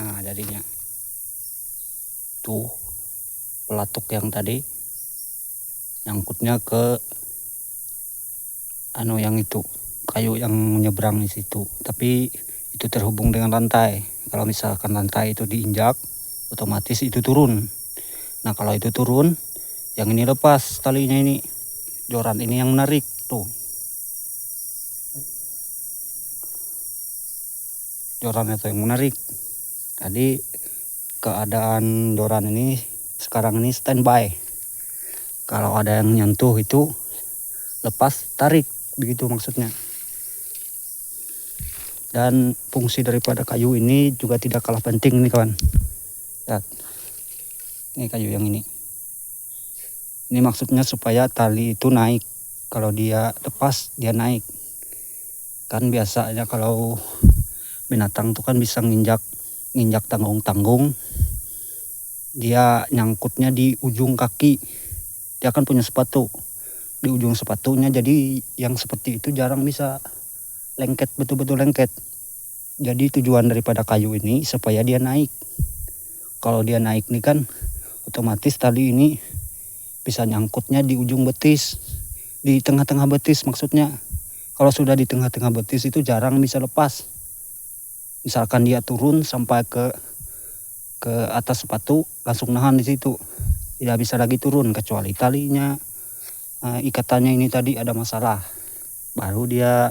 Nah jadinya tuh pelatuk yang tadi nyangkutnya ke yang itu kayu yang nyebrang di situ, tapi itu terhubung dengan rantai. Kalau misalkan rantai itu diinjak, otomatis itu turun. Nah kalau itu turun, yang ini lepas talinya, ini joran ini yang menarik tuh. Joran itu yang menarik. Tadi keadaan joran ini sekarang ini standby. Kalau ada yang nyentuh itu lepas, tarik, begitu maksudnya. Dan fungsi daripada kayu ini juga tidak kalah penting nih kawan. Lihat, ini kayu yang ini. Ini maksudnya supaya tali itu naik. Kalau dia lepas, dia naik. Kan biasanya kalau binatang itu kan bisa nginjak tanggung-tanggung, dia nyangkutnya di ujung kaki. Dia kan punya sepatu di ujung sepatunya, jadi yang seperti itu jarang bisa lengket, betul-betul lengket. Jadi tujuan daripada kayu ini supaya dia naik. Kalau dia naik nih kan otomatis tali ini bisa nyangkutnya di ujung betis, di tengah-tengah betis maksudnya. Kalau sudah di tengah-tengah betis itu jarang bisa lepas. Misalkan dia turun sampai ke atas sepatu, langsung nahan di situ, tidak bisa lagi turun kecuali talinya, ikatannya ini tadi ada masalah, baru dia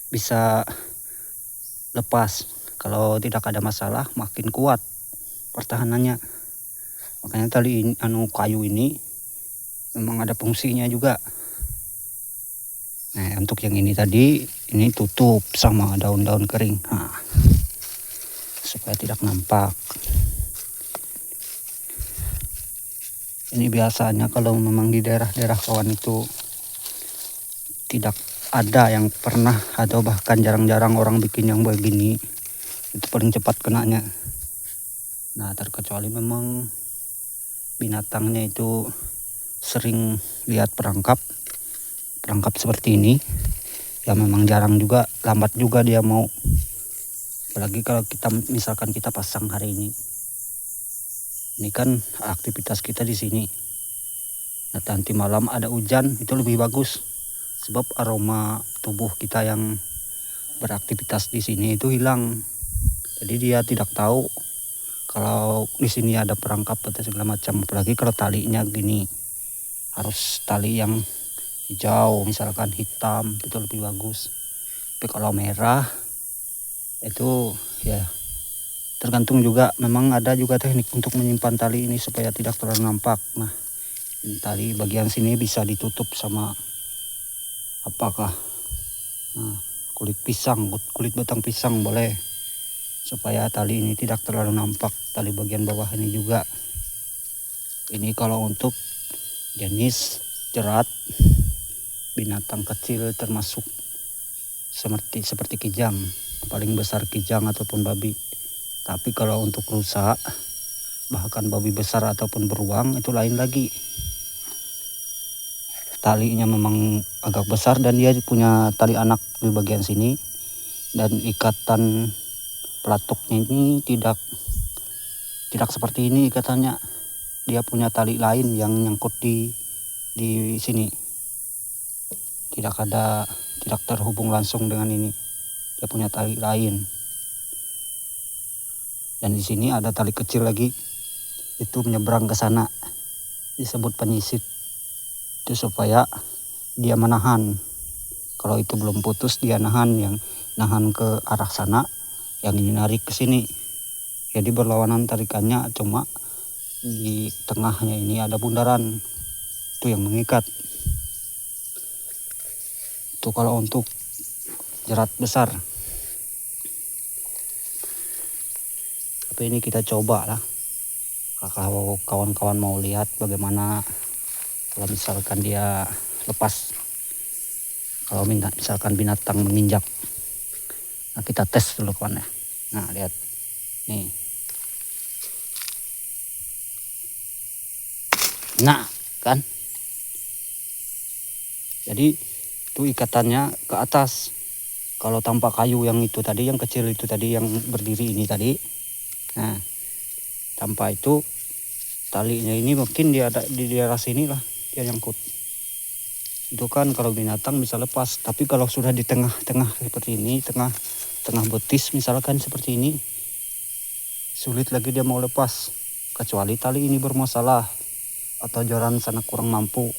bisa lepas. Kalau tidak ada masalah makin kuat pertahanannya. Makanya tali ini, kayu ini memang ada fungsinya juga. Nah untuk yang ini tadi, ini tutup sama daun-daun kering, supaya tidak nampak. Ini biasanya kalau memang di daerah-daerah kawan itu tidak ada yang pernah atau bahkan jarang-jarang orang bikin yang begini, itu paling cepat kenanya. Nah terkecuali memang binatangnya itu sering lihat perangkap seperti ini, ya memang jarang juga, lambat juga dia mau. Apalagi kalau misalkan kita pasang hari ini kan aktivitas kita di sini. Nah nanti malam ada hujan, itu lebih bagus, sebab aroma tubuh kita yang beraktivitas di sini itu hilang. Jadi dia tidak tahu kalau di sini ada perangkap atau segala macam. Apalagi kalau talinya gini, harus tali yang hijau, misalkan hitam, itu lebih bagus. Tapi kalau merah itu ya tergantung juga. Memang ada juga teknik untuk menyimpan tali ini supaya tidak terlalu nampak. Nah tali bagian sini bisa ditutup sama apakah, kulit pisang, kulit batang pisang boleh, supaya tali ini tidak terlalu nampak. Tali bagian bawah ini juga. Ini kalau untuk jenis jerat binatang kecil, termasuk seperti kijang, paling besar kijang ataupun babi. Tapi kalau untuk rusa, bahkan babi besar ataupun beruang, itu lain lagi. Talinya memang agak besar dan dia punya tali anak di bagian sini, dan ikatan pelatuknya ini tidak seperti ini ikatannya. Dia punya tali lain yang nyangkut di sini, tidak terhubung langsung dengan ini. Dia punya tali lain. Dan di sini ada tali kecil lagi, itu menyeberang ke sana, disebut penyisit. Itu supaya dia menahan. Kalau itu belum putus, dia nahan ke arah sana, yang ini narik ke sini. Jadi berlawanan tarikannya, cuma di tengahnya ini ada bundaran, itu yang mengikat. Itu kalau untuk jerat besar. Tapi ini kita coba lah, kalau kawan-kawan mau lihat bagaimana kalau misalkan dia lepas, kalau misalkan binatang menginjak. Nah kita tes dulu kawan ya. Nah lihat nih, nah kan, jadi itu ikatannya ke atas. Kalau tanpa kayu yang itu tadi, yang kecil itu tadi, yang berdiri ini tadi, nah tanpa itu talinya ini mungkin dia ada di daerah sini lah dia nyangkut. Itu kan kalau binatang bisa lepas, tapi kalau sudah di tengah-tengah seperti ini, tengah betis misalkan seperti ini, sulit lagi dia mau lepas, kecuali tali ini bermasalah atau joran sana kurang mampu,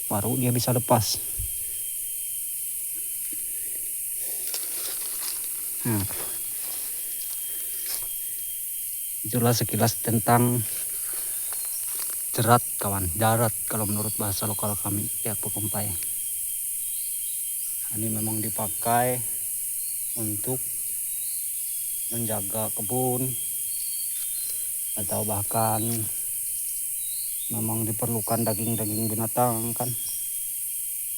baru dia bisa lepas. Nah, itulah sekilas tentang jerat kawan, darat kalau menurut bahasa lokal kami ya Pekumpai. Ini memang dipakai untuk menjaga kebun atau bahkan memang diperlukan daging-daging binatang kan.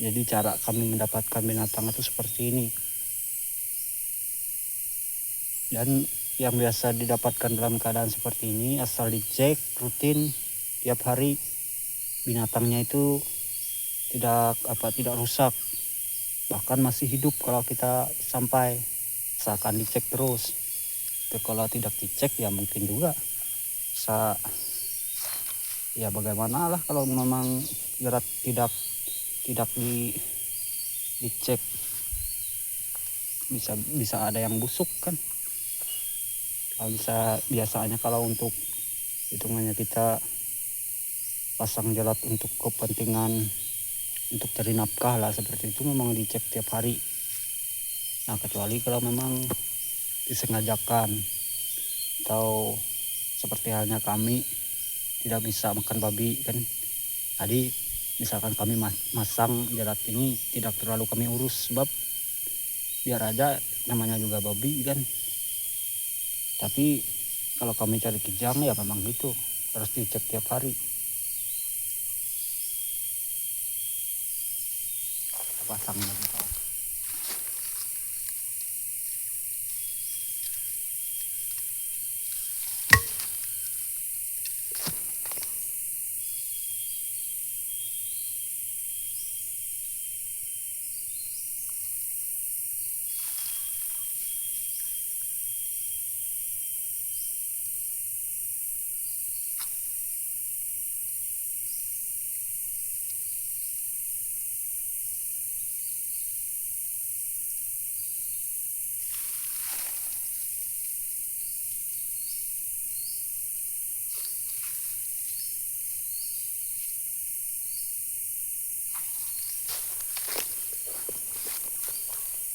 Jadi cara kami mendapatkan binatang itu seperti ini. Dan yang biasa didapatkan dalam keadaan seperti ini asal dicek rutin tiap hari, binatangnya itu tidak rusak, bahkan masih hidup kalau kita sampai, asalkan dicek terus. Itu kalau tidak dicek ya mungkin juga ya bagaimana lah kalau memang jerat tidak dicek, bisa ada yang busuk kan. Kalau biasanya kalau untuk hitungannya kita pasang jerat untuk kepentingan untuk cari nafkah lah seperti itu, memang dicek tiap hari. Nah kecuali kalau memang disengajakan atau seperti halnya kami tidak bisa makan babi kan, jadi misalkan kami masang jerat ini tidak terlalu kami urus, sebab biar aja namanya juga babi kan. Tapi kalau kami cari kijang ya memang gitu, harus dicek tiap hari. Pasang lagi kawan.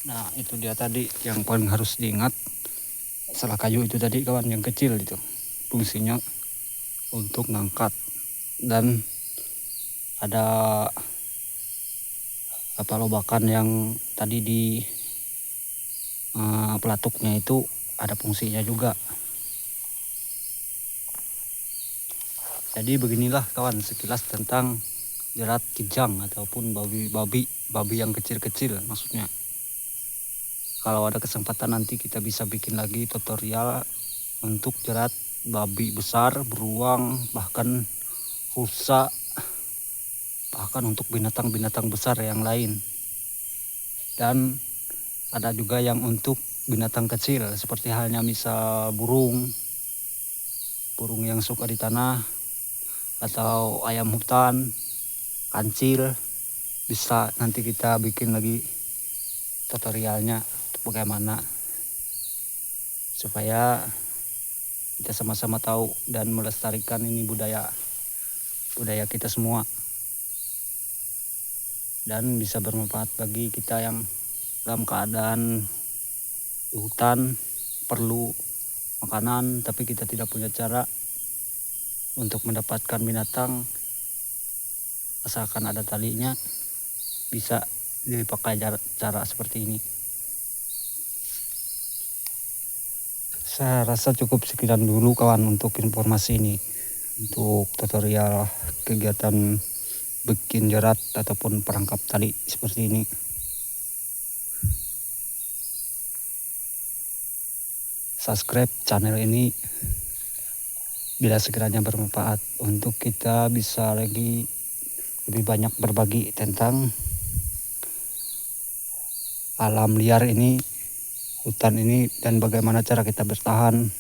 Nah itu dia tadi yang paling harus diingat, salah kayu itu tadi kawan, yang kecil itu fungsinya untuk ngangkat. Dan ada lobakan yang tadi di pelatuknya itu ada fungsinya juga. Jadi beginilah kawan sekilas tentang jerat kijang ataupun babi yang kecil-kecil maksudnya. Kalau ada kesempatan nanti kita bisa bikin lagi tutorial untuk jerat babi besar, beruang, bahkan rusa, bahkan untuk binatang-binatang besar yang lain. Dan ada juga yang untuk binatang kecil seperti halnya misal burung yang suka di tanah, atau ayam hutan, kancil. Bisa nanti kita bikin lagi tutorialnya bagaimana supaya kita sama-sama tahu dan melestarikan ini budaya kita semua, dan bisa bermanfaat bagi kita yang dalam keadaan di hutan perlu makanan tapi kita tidak punya cara untuk mendapatkan binatang. Asalkan ada talinya bisa dipakai cara seperti ini. Saya rasa cukup sekian dulu kawan untuk informasi ini, untuk tutorial kegiatan bikin jerat ataupun perangkap tali seperti ini. Subscribe channel ini bila sekiranya bermanfaat untuk kita bisa lagi lebih banyak berbagi tentang alam liar ini, hutan ini, dan bagaimana cara kita bertahan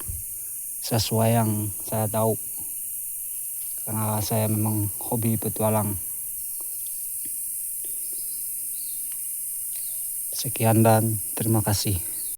sesuai yang saya tahu. Karena saya memang hobi petualang. Sekian dan terima kasih.